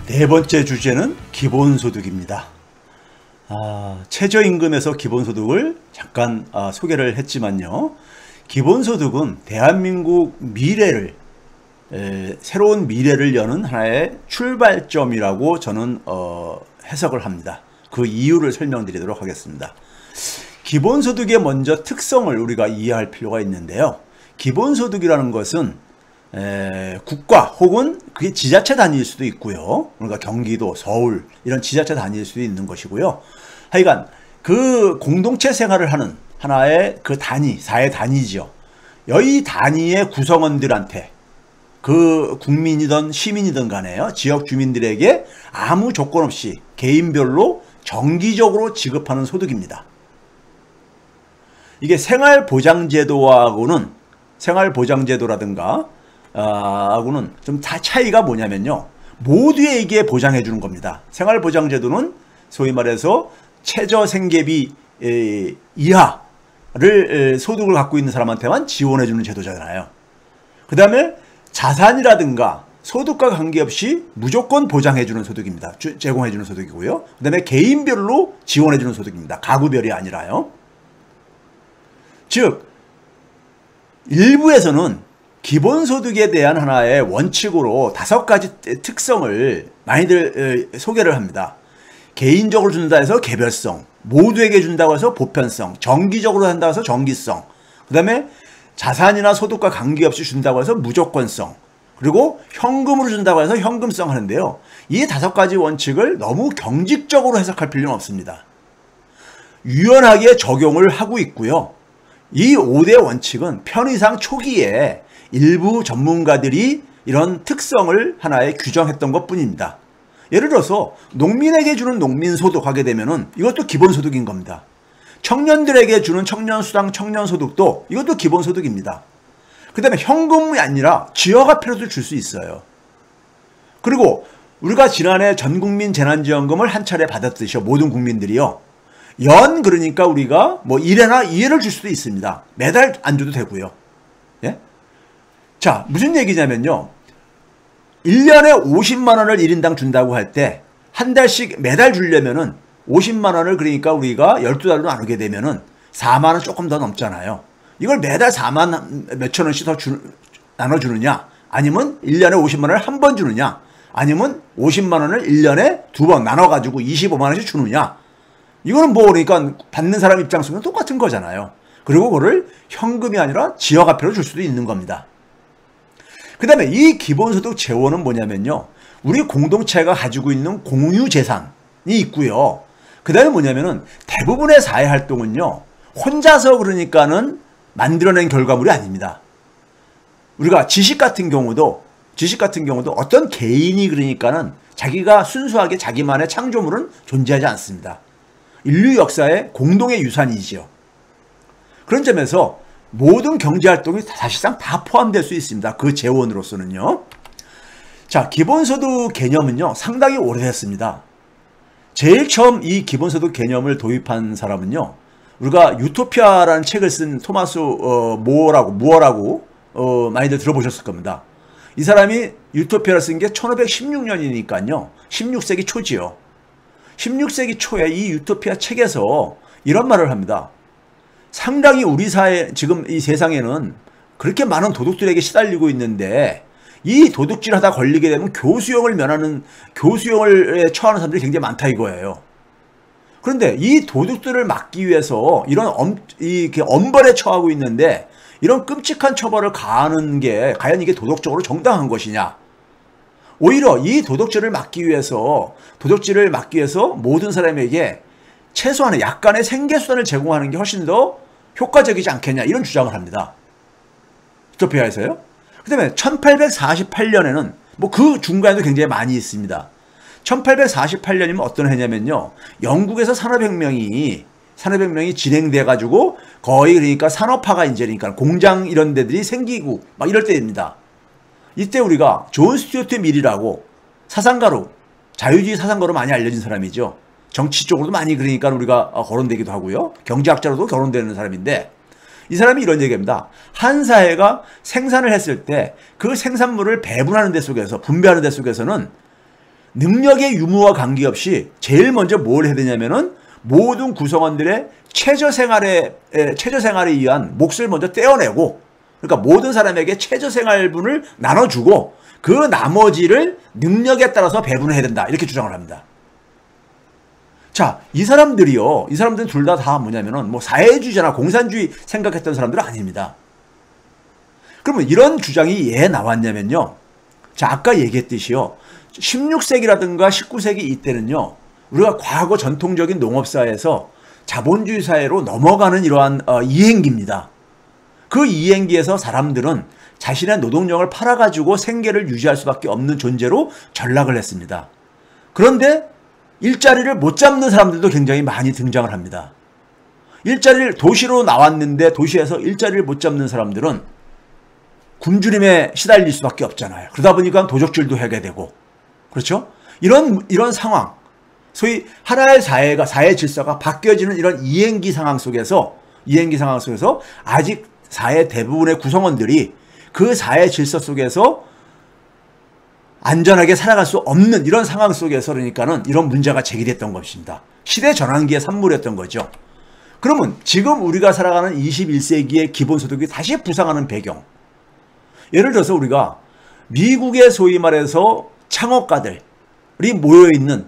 네 번째 주제는 기본소득입니다. 최저임금에서 기본소득을 잠깐 소개를 했지만요. 기본소득은 대한민국 미래를 새로운 미래를 여는 하나의 출발점이라고 저는 해석을 합니다. 그 이유를 설명드리도록 하겠습니다. 기본소득의 먼저 특성을 우리가 이해할 필요가 있는데요. 기본소득이라는 것은 국가 혹은 그게 지자체 단위일 수도 있고요. 그러니까 경기도, 서울 이런 지자체 단위일 수도 있는 것이고요. 하여간 그 공동체 생활을 하는 하나의 그 단위, 사회 단위죠. 이 단위의 구성원들한테 그 국민이든 시민이든 간에요. 지역 주민들에게 아무 조건 없이 개인별로 정기적으로 지급하는 소득입니다. 이게 생활보장제도하고는 생활보장제도라든가 하고는 좀 다 차이가 뭐냐면요. 모두에게 보장해 주는 겁니다. 생활보장제도는 소위 말해서 최저생계비 이하를 소득을 갖고 있는 사람한테만 지원해 주는 제도잖아요. 그 다음에 자산이라든가 소득과 관계없이 무조건 보장해 주는 소득입니다. 제공해 주는 소득이고요. 그 다음에 개인별로 지원해 주는 소득입니다. 가구별이 아니라요. 즉 일부에서는 기본소득에 대한 하나의 원칙으로 5가지 특성을 많이들 소개를 합니다. 개인적으로 준다 해서 개별성, 모두에게 준다고 해서 보편성, 정기적으로 한다고 해서 정기성, 그 다음에 자산이나 소득과 관계없이 준다고 해서 무조건성, 그리고 현금으로 준다고 해서 현금성 하는데요. 이 5가지 원칙을 너무 경직적으로 해석할 필요는 없습니다. 유연하게 적용을 하고 있고요. 이 5대 원칙은 편의상 초기에 일부 전문가들이 이런 특성을 하나에 규정했던 것 뿐입니다. 예를 들어서 농민에게 주는 농민소득 하게 되면은 이것도 기본소득인 겁니다. 청년들에게 주는 청년수당, 청년소득도 이것도 기본소득입니다. 그 다음에 현금이 아니라 지역화폐로도 줄 수 있어요. 그리고 우리가 지난해 전국민 재난지원금을 한 차례 받았듯이요. 모든 국민들이요. 그러니까 우리가 뭐 1회나 2회를 줄 수도 있습니다. 매달 안 줘도 되고요. 예? 자, 무슨 얘기냐면요. 1년에 50만 원을 1인당 준다고 할 때 한 달씩 매달 주려면은 50만 원을 그러니까 우리가 12달로 나누게 되면은 4만 원 조금 더 넘잖아요. 이걸 매달 4만 몇천 원씩 더 나눠주느냐, 아니면 1년에 50만 원을 한 번 주느냐, 아니면 50만 원을 1년에 2번 나눠가지고 25만 원씩 주느냐. 이거는 뭐 그러니까 받는 사람 입장에서는 똑같은 거잖아요. 그리고 그거를 현금이 아니라 지역화폐로 줄 수도 있는 겁니다. 그 다음에 이 기본소득 재원은 뭐냐면요. 우리 공동체가 가지고 있는 공유재산이 있고요. 그 다음에 뭐냐면은 대부분의 사회활동은요. 혼자서 그러니까는 만들어낸 결과물이 아닙니다. 우리가 지식 같은 경우도 어떤 개인이 그러니까는 자기가 순수하게 자기만의 창조물은 존재하지 않습니다. 인류 역사의 공동의 유산이지요. 그런 점에서 모든 경제활동이 사실상 다 포함될 수 있습니다. 그 재원으로서는요. 자, 기본소득 개념은요. 상당히 오래됐습니다. 제일 처음 이 기본소득 개념을 도입한 사람은요. 우리가 유토피아라는 책을 쓴 토마스 무어라고 많이들 들어보셨을 겁니다. 이 사람이 유토피아를 쓴 게 1516년이니까요. 16세기 초지요. 16세기 초에 이 유토피아 책에서 이런 말을 합니다. 상당히 우리 사회, 지금 이 세상에는 그렇게 많은 도둑들에게 시달리고 있는데 이 도둑질하다 걸리게 되면 교수형을 처하는 사람들이 굉장히 많다 이거예요. 그런데 이 도둑들을 막기 위해서 이런 엄벌에 처하고 있는데 이런 끔찍한 처벌을 가하는 게 과연 이게 도덕적으로 정당한 것이냐. 오히려 이 도둑질을 막기 위해서 모든 사람에게 최소한의 약간의 생계수단을 제공하는 게 훨씬 더 효과적이지 않겠냐 이런 주장을 합니다. 유토피아에서요. 그 다음에 1848년에는 뭐 그 중간에도 굉장히 많이 있습니다. 1848년이면 어떤 해냐면요. 영국에서 산업혁명이 진행돼 가지고 거의 그러니까 산업화가 이제 그러니까 공장 이런 데들이 생기고 막 이럴 때입니다. 이때 우리가 존 스튜어트 밀이라고 사상가로, 자유주의 사상가로 많이 알려진 사람이죠. 정치 쪽으로도 많이 그러니까 우리가 거론되기도 하고요. 경제학자로도 거론되는 사람인데 이 사람이 이런 얘기합니다. 한 사회가 생산을 했을 때 그 생산물을 배분하는 데 속에서, 분배하는 데 속에서는 능력의 유무와 관계없이 제일 먼저 뭘 해야 되냐면은 모든 구성원들의 최저생활에 의한 몫을 먼저 떼어내고, 그러니까 모든 사람에게 최저생활분을 나눠주고 그 나머지를 능력에 따라서 배분해야 된다, 이렇게 주장을 합니다. 자, 이 사람들은 둘 다 뭐냐면은 뭐 사회주의자나 공산주의 생각했던 사람들은 아닙니다. 그러면 이런 주장이 왜 나왔냐면요. 자, 아까 얘기했듯이요. 16세기라든가 19세기 이때는요. 우리가 과거 전통적인 농업사회에서 자본주의 사회로 넘어가는 이러한 이행기입니다. 그 이행기에서 사람들은 자신의 노동력을 팔아가지고 생계를 유지할 수밖에 없는 존재로 전락을 했습니다. 그런데 일자리를 못 잡는 사람들도 굉장히 많이 등장을 합니다. 도시로 나왔는데 도시에서 일자리를 못 잡는 사람들은 굶주림에 시달릴 수밖에 없잖아요. 그러다 보니까 도적질도 하게 되고, 그렇죠? 이런 상황, 소위 하나의 사회 질서가 바뀌어지는 이런 이행기 상황 속에서 아직 사회 대부분의 구성원들이 그 사회 질서 속에서 안전하게 살아갈 수 없는 이런 상황 속에서, 그러니까는 이런 문제가 제기됐던 것입니다. 시대 전환기의 산물이었던 거죠. 그러면 지금 우리가 살아가는 21세기의 기본소득이 다시 부상하는 배경. 예를 들어서 우리가 미국의 소위 말해서 창업가들이 모여있는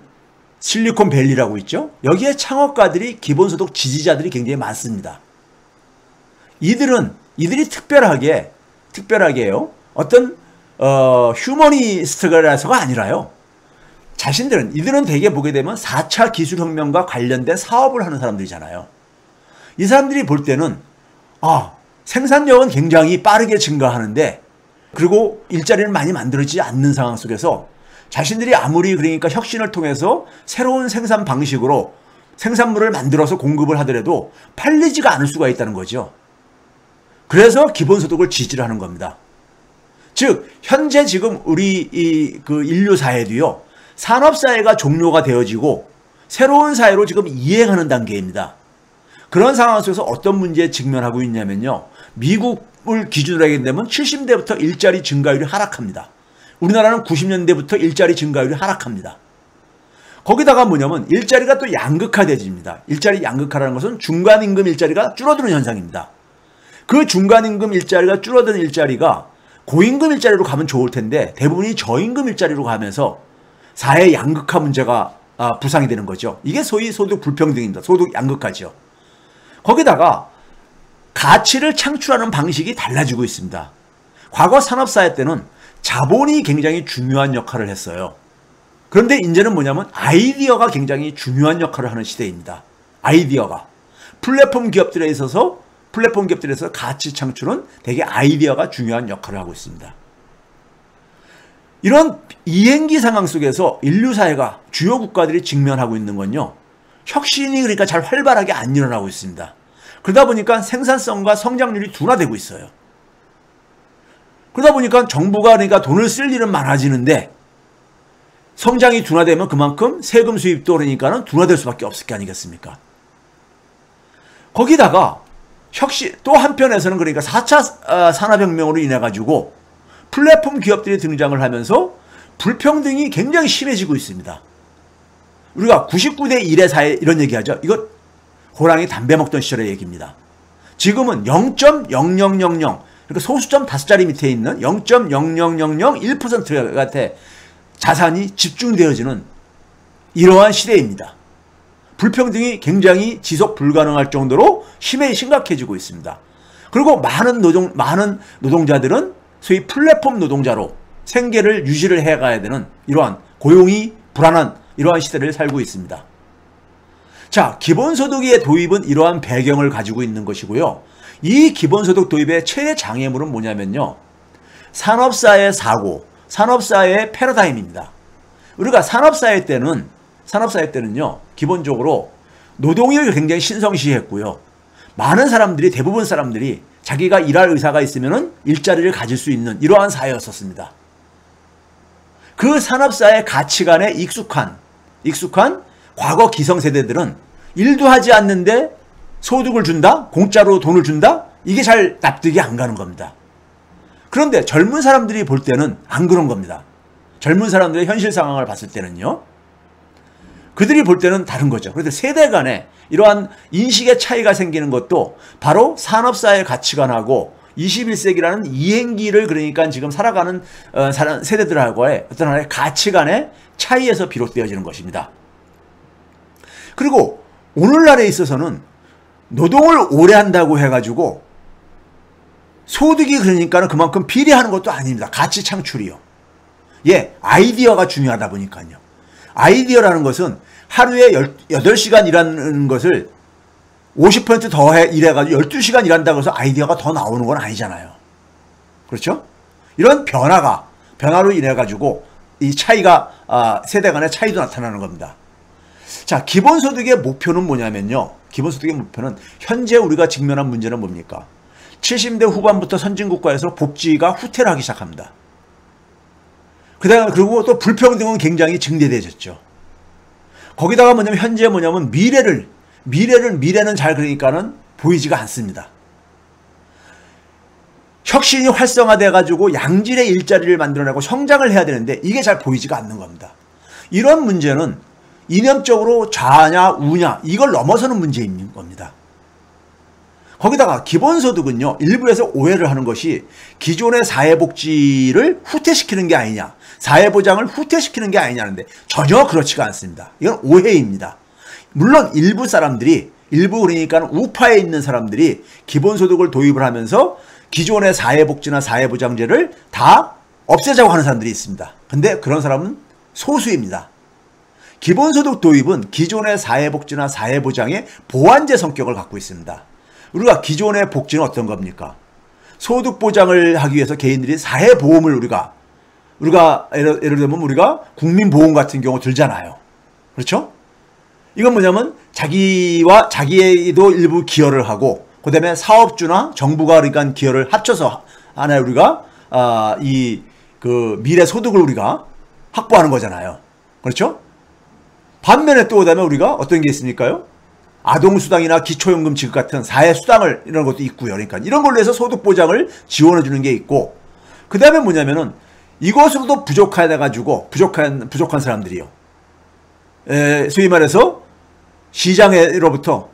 실리콘밸리라고 있죠. 여기에 창업가들이 기본소득 지지자들이 굉장히 많습니다. 이들이 특별하게요. 어떤 휴머니스트라서가 아니라요. 이들은 대개 보게 되면 4차 기술혁명과 관련된 사업을 하는 사람들이잖아요. 이 사람들이 볼 때는 생산력은 굉장히 빠르게 증가하는데, 그리고 일자리는 많이 만들어지지 않는 상황 속에서 자신들이 아무리 그러니까 혁신을 통해서 새로운 생산 방식으로 생산물을 만들어서 공급을 하더라도 팔리지가 않을 수가 있다는 거죠. 그래서 기본소득을 지지를 하는 겁니다. 즉 현재 지금 우리 그 인류 사회도요, 산업사회가 종료가 되어지고 새로운 사회로 지금 이행하는 단계입니다. 그런 상황 속에서 어떤 문제에 직면하고 있냐면요, 미국을 기준으로 하게 되면 70년대부터 일자리 증가율이 하락합니다. 우리나라는 90년대부터 일자리 증가율이 하락합니다. 거기다가 뭐냐면 일자리가 또 양극화되집니다. 일자리 양극화라는 것은 중간임금 일자리가 줄어드는 현상입니다. 그 중간임금 일자리가 줄어드는 일자리가 고임금 일자리로 가면 좋을 텐데 대부분이 저임금 일자리로 가면서 사회 양극화 문제가 부상이 되는 거죠. 이게 소위 소득 불평등입니다. 소득 양극화죠. 거기다가 가치를 창출하는 방식이 달라지고 있습니다. 과거 산업사회 때는 자본이 굉장히 중요한 역할을 했어요. 그런데 이제는 뭐냐면 아이디어가 굉장히 중요한 역할을 하는 시대입니다. 아이디어가. 플랫폼 기업들에 있어서 가치 창출은 되게 아이디어가 중요한 역할을 하고 있습니다. 이런 이행기 상황 속에서 인류사회가 주요 국가들이 직면하고 있는 건요, 혁신이 그러니까 잘 활발하게 안 일어나고 있습니다. 그러다 보니까 생산성과 성장률이 둔화되고 있어요. 그러다 보니까 정부가 그러니까 돈을 쓸 일은 많아지는데 성장이 둔화되면 그만큼 세금 수입도 그러니까는 둔화될 수밖에 없을 게 아니겠습니까? 거기다가 또 한편에서는 그러니까 4차 산업혁명으로 인해 가지고 플랫폼 기업들이 등장을 하면서 불평등이 굉장히 심해지고 있습니다. 우리가 99대 1의 사회 이런 얘기하죠. 이거 호랑이 담배 먹던 시절의 얘기입니다. 지금은 0.0000 그러니까 소수점 5자리 밑에 있는 0.00001%한테 자산이 집중되어지는 이러한 시대입니다. 불평등이 굉장히 지속 불가능할 정도로 심각해지고 있습니다. 그리고 많은 노동자들은 소위 플랫폼 노동자로 생계를 유지를 해가야 되는 이러한 고용이 불안한 이러한 시대를 살고 있습니다. 자, 기본소득의 도입은 이러한 배경을 가지고 있는 것이고요. 이 기본소득 도입의 최대 장애물은 뭐냐면요, 산업사회의 사고, 산업사회의 패러다임입니다. 우리가 산업사회 때는요, 기본적으로 노동력이 굉장히 신성시했고요. 대부분 사람들이 자기가 일할 의사가 있으면은 일자리를 가질 수 있는 이러한 사회였었습니다. 그 산업사회 가치관에 익숙한 과거 기성세대들은 일도 하지 않는데 소득을 준다? 공짜로 돈을 준다? 이게 잘 납득이 안 가는 겁니다. 그런데 젊은 사람들이 볼 때는 안 그런 겁니다. 젊은 사람들의 현실 상황을 봤을 때는요. 그들이 볼 때는 다른 거죠. 그런데 세대 간에 이러한 인식의 차이가 생기는 것도 바로 산업사회 가치관하고 21세기라는 이행기를 그러니까 지금 살아가는 세대들하고의 어떤 하나의 가치관의 차이에서 비롯되어지는 것입니다. 그리고 오늘날에 있어서는 노동을 오래 한다고 해가지고 소득이 그러니까는 그만큼 비례하는 것도 아닙니다. 가치 창출이요. 예, 아이디어가 중요하다 보니까요. 아이디어라는 것은 하루에 8시간 일하는 것을 50% 더 일해가지고 12시간 일한다고 해서 아이디어가 더 나오는 건 아니잖아요. 그렇죠? 이런 변화로 인해가지고 이 차이가, 세대 간의 차이도 나타나는 겁니다. 자, 기본소득의 목표는 뭐냐면요. 기본소득의 목표는 현재 우리가 직면한 문제는 뭡니까? 70대 후반부터 선진국가에서 복지가 후퇴를 하기 시작합니다. 그리고 또 불평등은 굉장히 증대되어졌죠. 거기다가 현재 미래는 잘 그러니까는 보이지가 않습니다. 혁신이 활성화돼가지고 양질의 일자리를 만들어내고 성장을 해야 되는데 이게 잘 보이지가 않는 겁니다. 이런 문제는 이념적으로 좌냐 우냐 이걸 넘어서는 문제인 겁니다. 거기다가 기본소득은요. 일부에서 오해를 하는 것이 기존의 사회복지를 후퇴시키는 게 아니냐, 사회보장을 후퇴시키는 게 아니냐는데 전혀 그렇지가 않습니다. 이건 오해입니다. 물론 일부 그러니까 우파에 있는 사람들이 기본소득을 도입을 하면서 기존의 사회복지나 사회보장제를 다 없애자고 하는 사람들이 있습니다. 근데 그런 사람은 소수입니다. 기본소득 도입은 기존의 사회복지나 사회보장의 보완제 성격을 갖고 있습니다. 우리가 기존의 복지는 어떤 겁니까? 소득 보장을 하기 위해서 개인들이 사회보험을 우리가 예를 들면 우리가 국민보험 같은 경우 들잖아요. 그렇죠? 이건 뭐냐면 자기도 일부 기여를 하고 그다음에 사업주나 정부가 그러니까 기여를 합쳐서 하나의 우리가 미래 소득을 우리가 확보하는 거잖아요. 그렇죠? 반면에 또 그다음에 우리가 어떤 게 있습니까요? 아동수당이나 기초연금 지급 같은 사회수당을 이런 것도 있고요. 그러니까 이런 걸로 해서 소득 보장을 지원해 주는 게 있고 그 다음에 뭐냐면은 이것으로도 부족해가지고 부족한 사람들이요. 소위 말해서 시장으로부터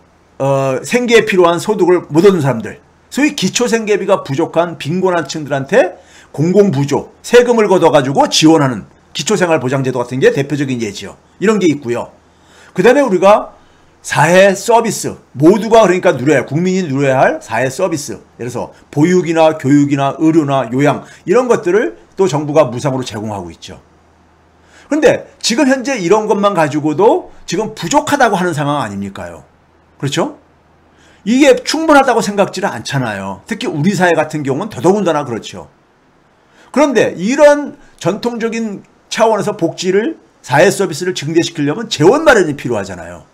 생계에 필요한 소득을 못 얻는 사람들, 소위 기초생계비가 부족한 빈곤한 층들한테 공공부조, 세금을 걷어가지고 지원하는 기초생활보장제도 같은 게 대표적인 예지요. 이런 게 있고요. 그 다음에 우리가 사회 서비스, 모두가 그러니까 국민이 누려야 할 사회 서비스, 예를 들어서 보육이나 교육이나 의료나 요양 이런 것들을 또 정부가 무상으로 제공하고 있죠. 그런데 지금 현재 이런 것만 가지고도 지금 부족하다고 하는 상황 아닙니까요? 그렇죠? 이게 충분하다고 생각지는 않잖아요. 특히 우리 사회 같은 경우는 더더군다나 그렇죠. 그런데 이런 전통적인 차원에서 복지를, 사회 서비스를 증대시키려면 재원 마련이 필요하잖아요.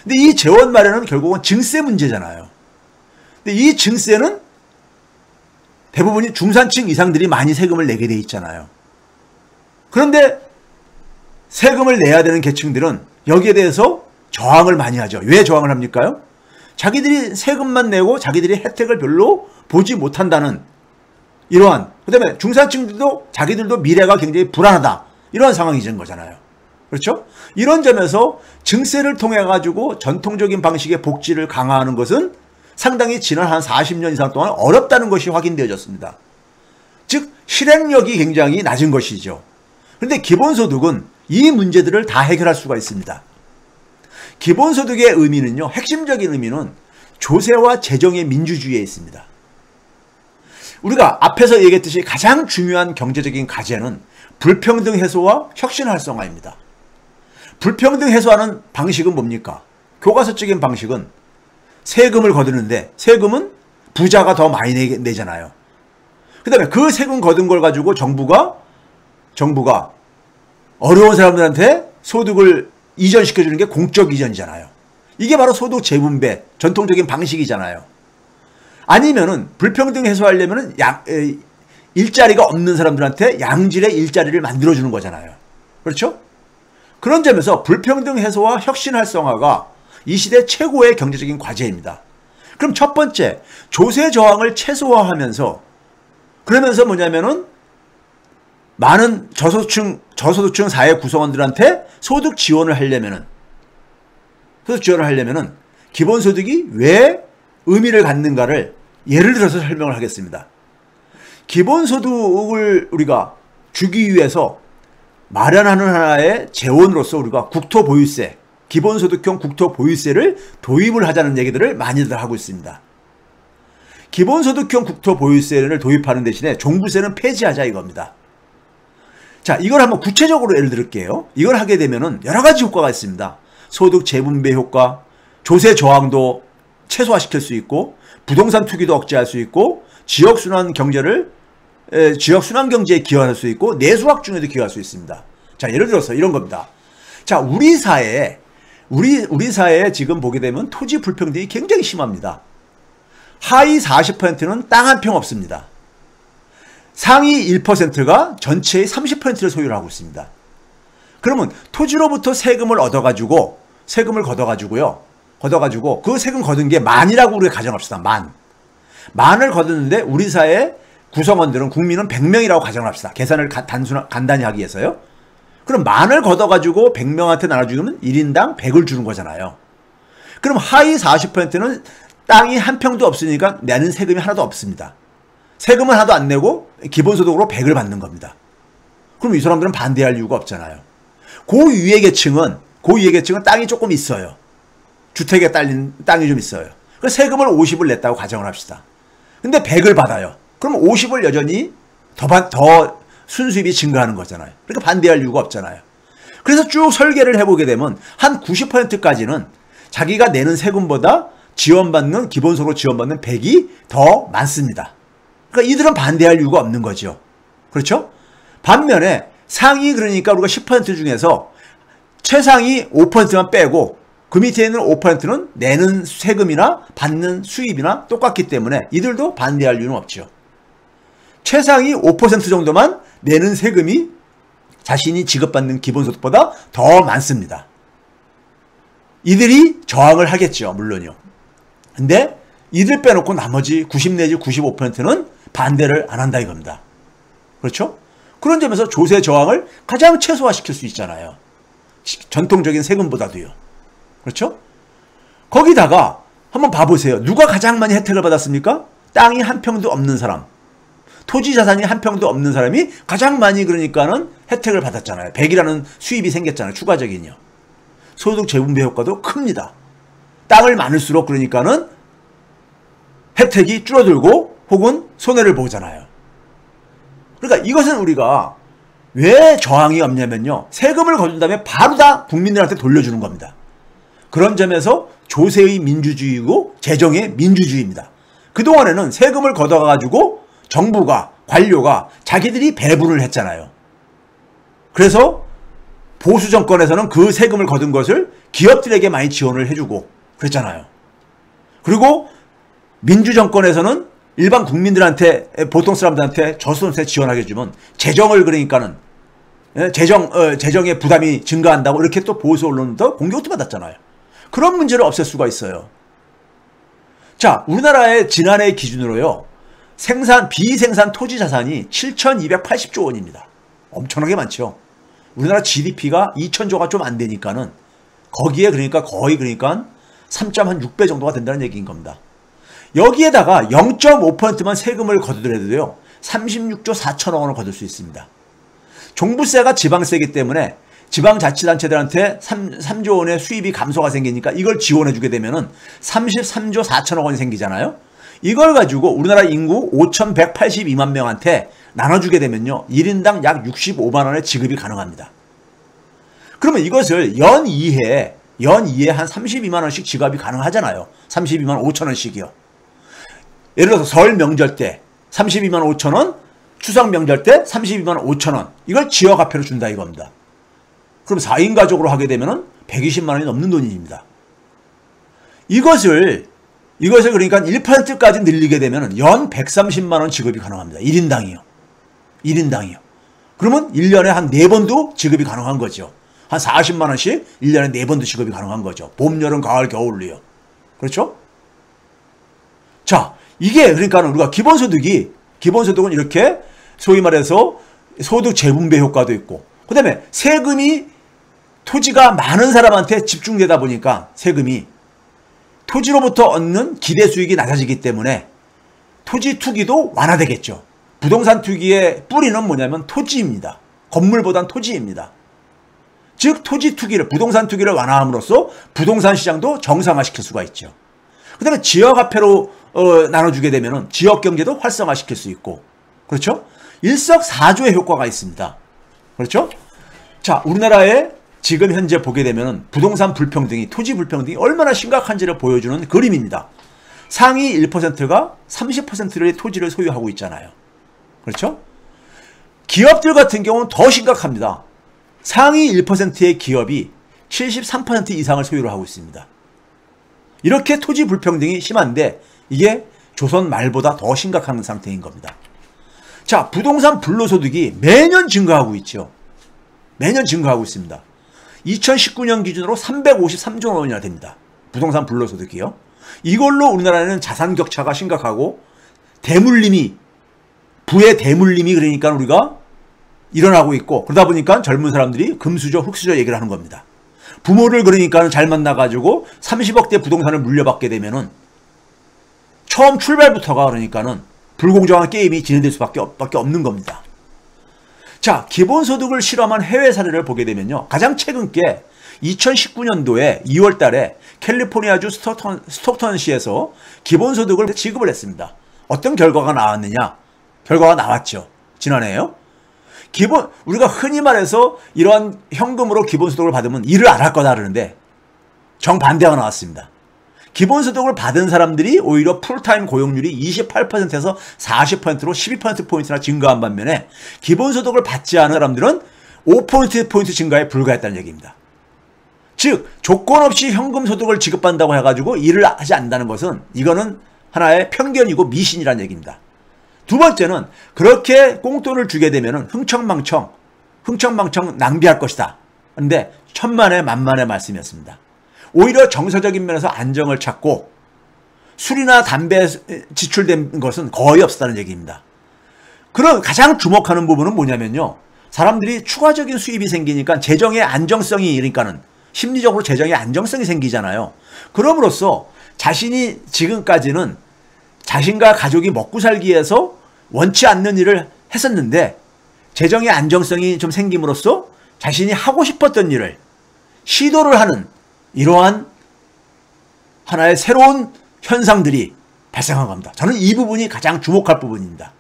근데 이 재원 마련은 결국은 증세 문제잖아요. 근데 이 증세는 대부분이 중산층 이상들이 많이 세금을 내게 돼 있잖아요. 그런데 세금을 내야 되는 계층들은 여기에 대해서 저항을 많이 하죠. 왜 저항을 합니까요? 자기들이 세금만 내고 자기들이 혜택을 별로 보지 못한다는 이러한, 그 다음에 중산층들도 자기들도 미래가 굉장히 불안하다. 이런 상황이 된 거잖아요. 그렇죠? 이런 점에서 증세를 통해 가지고 전통적인 방식의 복지를 강화하는 것은 상당히 지난 한 40년 이상 동안 어렵다는 것이 확인되어졌습니다. 즉 실행력이 굉장히 낮은 것이죠. 그런데 기본소득은 이 문제들을 다 해결할 수가 있습니다. 기본소득의 의미는요, 핵심적인 의미는 조세와 재정의 민주주의에 있습니다. 우리가 앞에서 얘기했듯이 가장 중요한 경제적인 과제는 불평등 해소와 혁신 활성화입니다. 불평등 해소하는 방식은 뭡니까? 교과서적인 방식은 세금을 거두는데 세금은 부자가 더 많이 내잖아요. 그 다음에 그 세금 거둔 걸 가지고 정부가 어려운 사람들한테 소득을 이전시켜주는 게 공적 이전이잖아요. 이게 바로 소득 재분배, 전통적인 방식이잖아요. 아니면은 불평등 해소하려면은 일자리가 없는 사람들한테 양질의 일자리를 만들어주는 거잖아요. 그렇죠? 그런 점에서 불평등 해소와 혁신 활성화가 이 시대 최고의 경제적인 과제입니다. 그럼 첫 번째, 조세 저항을 최소화하면서, 그러면서 뭐냐면은 많은 저소득층 사회 구성원들한테 소득 지원을 하려면은 기본소득이 왜 의미를 갖는가를 예를 들어서 설명을 하겠습니다. 기본소득을 우리가 주기 위해서 마련하는 하나의 재원으로서 우리가 국토보유세, 기본소득형 국토보유세를 도입을 하자는 얘기들을 많이들 하고 있습니다. 기본소득형 국토보유세를 도입하는 대신에 종부세는 폐지하자 이겁니다. 자, 이걸 한번 구체적으로 예를 들을게요. 이걸 하게 되면은 여러 가지 효과가 있습니다. 소득 재분배 효과, 조세 저항도 최소화시킬 수 있고, 부동산 투기도 억제할 수 있고, 지역순환 경제에 기여할 수 있고, 내수확 중에도 기여할 수 있습니다. 자, 예를 들어서 이런 겁니다. 자, 우리 사회에 지금 보게 되면 토지 불평등이 굉장히 심합니다. 하위 40%는 땅 한 평 없습니다. 상위 1%가 전체의 30%를 소유를 하고 있습니다. 그러면 토지로부터 세금을 걷어가지고요. 그 세금 거둔 게 만이라고 우리가 가정합시다. 만을 거두는데 우리 사회 구성원들은 국민은 100명이라고 가정합시다. 계산을 간단히 하기 위해서요. 그럼 만을 걷어가지고 100명한테 나눠주면 1인당 100을 주는 거잖아요. 그럼 하위 40%는 땅이 한 평도 없으니까 내는 세금이 하나도 없습니다. 세금은 하나도 안 내고 기본소득으로 100을 받는 겁니다. 그럼 이 사람들은 반대할 이유가 없잖아요. 고위의 계층은 땅이 조금 있어요. 주택에 딸린 땅이 좀 있어요. 그래서 세금을 50을 냈다고 가정을 합시다. 근데 100을 받아요. 그럼 50을 여전히 더 순수입이 증가하는 거잖아요. 그러니까 반대할 이유가 없잖아요. 그래서 쭉 설계를 해보게 되면 한 90%까지는 자기가 내는 세금보다 기본소득으로 지원받는 100이 더 많습니다. 그러니까 이들은 반대할 이유가 없는 거죠. 그렇죠? 반면에 상위 그러니까 우리가 10% 중에서 최상위 5%만 빼고 그 밑에 있는 5%는 내는 세금이나 받는 수입이나 똑같기 때문에 이들도 반대할 이유는 없죠. 최상위 5% 정도만 내는 세금이 자신이 지급받는 기본소득보다 더 많습니다. 이들이 저항을 하겠죠. 물론요. 근데 이들 빼놓고 나머지 90 내지 95%는 반대를 안 한다 이겁니다. 그렇죠? 그런 점에서 조세 저항을 가장 최소화시킬 수 있잖아요. 전통적인 세금보다도요. 그렇죠? 거기다가 한번 봐보세요. 누가 가장 많이 혜택을 받았습니까? 땅이 한 평도 없는 사람. 토지 자산이 한 평도 없는 사람이 가장 많이 그러니까는 혜택을 받았잖아요. 100이라는 수입이 생겼잖아요. 추가적인요. 소득 재분배 효과도 큽니다. 땅을 많을수록 그러니까는 혜택이 줄어들고 혹은 손해를 보잖아요. 그러니까 이것은 우리가 왜 저항이 없냐면요. 세금을 거둔 다음에 바로 다 국민들한테 돌려주는 겁니다. 그런 점에서 조세의 민주주의이고 재정의 민주주의입니다. 그동안에는 세금을 걷어가지고 정부가, 관료가 자기들이 배분을 했잖아요. 그래서 보수 정권에서는 그 세금을 거둔 것을 기업들에게 많이 지원을 해주고 그랬잖아요. 그리고 민주정권에서는 일반 국민들한테, 보통 사람들한테 저소득세 지원하게 해주면 재정을 그러니까는 재정의 부담이 증가한다고 이렇게 또 보수 언론도 공격도 받았잖아요. 그런 문제를 없앨 수가 있어요. 자, 우리나라의 지난해 기준으로요. 비생산 토지 자산이 7,280조 원입니다. 엄청나게 많죠. 우리나라 GDP가 2,000조가 좀 안 되니까는 거기에 그러니까 거의 3.6배 정도가 된다는 얘기인 겁니다. 여기에다가 0.5%만 세금을 거두더라도요. 36조 4천억 원을 거둘 수 있습니다. 종부세가 지방세이기 때문에 지방자치단체들한테 3조 원의 수입이 감소가 생기니까 이걸 지원해주게 되면은 33조 4천억 원이 생기잖아요. 이걸 가지고 우리나라 인구 5,182만 명한테 나눠주게 되면요. 1인당 약 65만 원의 지급이 가능합니다. 그러면 이것을 연 2회 한 32만 원씩 지급이 가능하잖아요. 32만 5천 원씩이요. 예를 들어서 설 명절 때 32만 5천 원, 추석 명절 때 32만 5천 원. 이걸 지역화폐로 준다 이겁니다. 그럼 4인 가족으로 하게 되면은 120만 원이 넘는 돈입니다. 이것을 그러니까 1%까지 늘리게 되면은 연 130만 원 지급이 가능합니다. 1인당이요. 그러면 1년에 한 4번도 지급이 가능한 거죠. 한 40만 원씩 1년에 4번도 지급이 가능한 거죠. 봄, 여름, 가을, 겨울로요. 그렇죠? 자, 이게 그러니까 우리가 기본소득은 이렇게 소위 말해서 소득 재분배 효과도 있고, 그 다음에 세금이 토지가 많은 사람한테 집중되다 보니까 세금이 토지로부터 얻는 기대 수익이 낮아지기 때문에 토지 투기도 완화되겠죠. 부동산 투기의 뿌리는 뭐냐면 토지입니다. 건물보단 토지입니다. 즉 토지 투기를, 부동산 투기를 완화함으로써 부동산 시장도 정상화시킬 수가 있죠. 그 다음에 지역화폐로 나눠주게 되면 지역 경제도 활성화시킬 수 있고, 그렇죠? 일석사조의 효과가 있습니다. 그렇죠? 자, 우리나라에 지금 현재 보게 되면 부동산 불평등이, 토지 불평등이 얼마나 심각한지를 보여주는 그림입니다. 상위 1%가 30%의 토지를 소유하고 있잖아요. 그렇죠? 기업들 같은 경우는 더 심각합니다. 상위 1%의 기업이 73% 이상을 소유를 하고 있습니다. 이렇게 토지 불평등이 심한데 이게 조선 말보다 더 심각한 상태인 겁니다. 자, 부동산 불로소득이 매년 증가하고 있죠. 매년 증가하고 있습니다. 2019년 기준으로 353조 원이나 됩니다. 부동산 불로소득이요. 이걸로 우리나라는 자산 격차가 심각하고 대물림이, 부의 대물림이 그러니까 우리가 일어나고 있고, 그러다 보니까 젊은 사람들이 금수저, 흑수저 얘기를 하는 겁니다. 부모를 그러니까 잘 만나가지고 30억대 부동산을 물려받게 되면은 처음 출발부터가 그러니까는 불공정한 게임이 진행될 수밖에 없는 겁니다. 자, 기본소득을 실험한 해외 사례를 보게 되면요. 가장 최근 게 2019년도에 2월 달에 캘리포니아주 스톡턴시에서 기본소득을 지급을 했습니다. 어떤 결과가 나왔느냐? 결과가 나왔죠. 지난해에요. 우리가 흔히 말해서 이러한 현금으로 기본소득을 받으면 일을 안 할 거다 그러는데 정반대가 나왔습니다. 기본소득을 받은 사람들이 오히려 풀타임 고용률이 28%에서 40%로 12%포인트나 증가한 반면에 기본소득을 받지 않은 사람들은 5%포인트 증가에 불과했다는 얘기입니다. 즉 조건 없이 현금소득을 지급받는다고 해가지고 일을 하지 않는다는 것은 이거는 하나의 편견이고 미신이라는 얘기입니다. 두 번째는 그렇게 꽁돈을 주게 되면 흥청망청 낭비할 것이다. 그런데 천만에 만만의 말씀이었습니다. 오히려 정서적인 면에서 안정을 찾고 술이나 담배 지출된 것은 거의 없었다는 얘기입니다. 그런 가장 주목하는 부분은 뭐냐면요. 사람들이 추가적인 수입이 생기니까 재정의 안정성이, 그러니까는 심리적으로 재정의 안정성이 생기잖아요. 그럼으로써 자신이 지금까지는 자신과 가족이 먹고 살기 위해서 원치 않는 일을 했었는데 재정의 안정성이 좀 생김으로써 자신이 하고 싶었던 일을 시도를 하는 이러한 하나의 새로운 현상들이 발생한 겁니다. 저는 이 부분이 가장 주목할 부분입니다.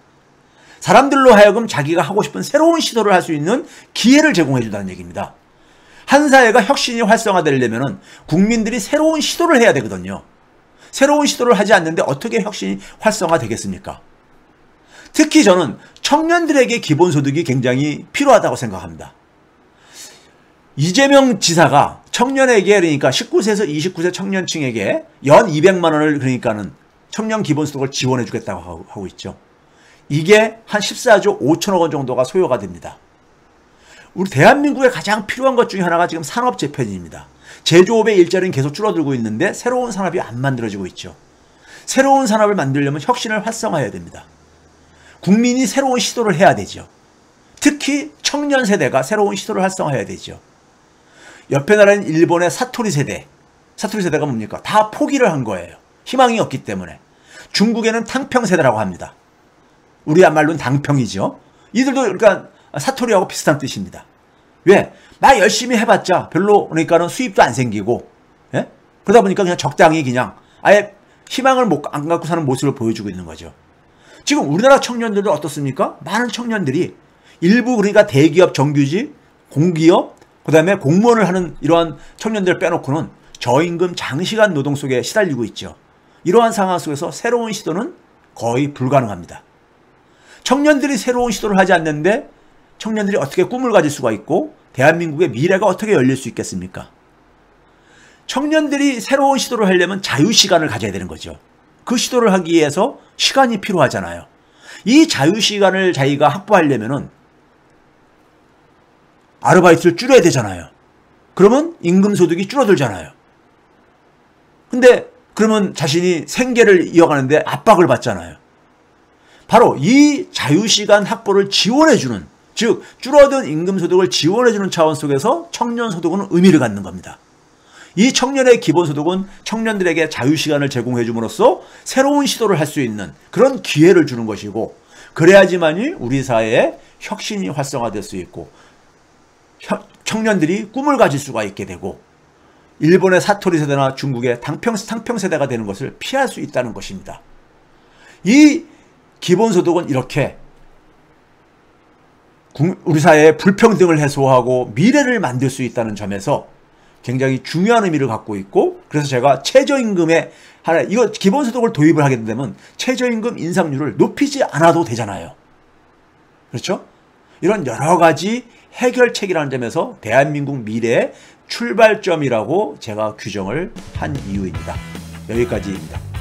사람들로 하여금 자기가 하고 싶은 새로운 시도를 할 수 있는 기회를 제공해 준다는 얘기입니다. 한 사회가 혁신이 활성화되려면 국민들이 새로운 시도를 해야 되거든요. 새로운 시도를 하지 않는데 어떻게 혁신이 활성화되겠습니까? 특히 저는 청년들에게 기본소득이 굉장히 필요하다고 생각합니다. 이재명 지사가 청년에게, 그러니까 19세에서 29세 청년층에게 연 200만 원을 그러니까는 청년 기본소득을 지원해 주겠다고 하고 있죠. 이게 한 14조 5천억 원 정도가 소요가 됩니다. 우리 대한민국에 가장 필요한 것 중에 하나가 지금 산업 재편입니다. 제조업의 일자리는 계속 줄어들고 있는데 새로운 산업이 안 만들어지고 있죠. 새로운 산업을 만들려면 혁신을 활성화해야 됩니다. 국민이 새로운 시도를 해야 되죠. 특히 청년 세대가 새로운 시도를 활성화해야 되죠. 옆에 나라인 일본의 사토리 세대가 뭡니까? 다 포기를 한 거예요. 희망이 없기 때문에. 중국에는 탕평 세대라고 합니다. 우리 말로는 당평이죠. 이들도 그러니까 사토리하고 비슷한 뜻입니다. 왜? 막 열심히 해봤자 별로 그러니까는 수입도 안 생기고, 예? 그러다 보니까 그냥 적당히 그냥 아예 희망을 안 갖고 사는 모습을 보여주고 있는 거죠. 지금 우리나라 청년들도 어떻습니까? 많은 청년들이 일부 그러니까 대기업, 정규직, 공기업, 그 다음에 공무원을 하는 이러한 청년들을 빼놓고는 저임금 장시간 노동 속에 시달리고 있죠. 이러한 상황 속에서 새로운 시도는 거의 불가능합니다. 청년들이 새로운 시도를 하지 않는데 청년들이 어떻게 꿈을 가질 수가 있고 대한민국의 미래가 어떻게 열릴 수 있겠습니까? 청년들이 새로운 시도를 하려면 자유시간을 가져야 되는 거죠. 그 시도를 하기 위해서 시간이 필요하잖아요. 이 자유시간을 자기가 확보하려면은 아르바이트를 줄여야 되잖아요. 그러면 임금소득이 줄어들잖아요. 근데 그러면 자신이 생계를 이어가는데 압박을 받잖아요. 바로 이 자유시간 확보를 지원해주는 즉 줄어든 임금소득을 지원해주는 차원 속에서 청년소득은 의미를 갖는 겁니다. 이 청년의 기본소득은 청년들에게 자유시간을 제공해 줌으로써 새로운 시도를 할 수 있는 그런 기회를 주는 것이고, 그래야지만이 우리 사회에 혁신이 활성화될 수 있고 청년들이 꿈을 가질 수가 있게 되고 일본의 사토리 세대나 중국의 당평 세대가 되는 것을 피할 수 있다는 것입니다. 이 기본소득은 이렇게 우리 사회의 불평등을 해소하고 미래를 만들 수 있다는 점에서 굉장히 중요한 의미를 갖고 있고, 그래서 제가 최저임금에 이거 기본소득을 도입을 하게 되면 최저임금 인상률을 높이지 않아도 되잖아요. 그렇죠? 이런 여러 가지 해결책이라는 점에서 대한민국 미래의 출발점이라고 제가 규정을 한 이유입니다. 여기까지입니다.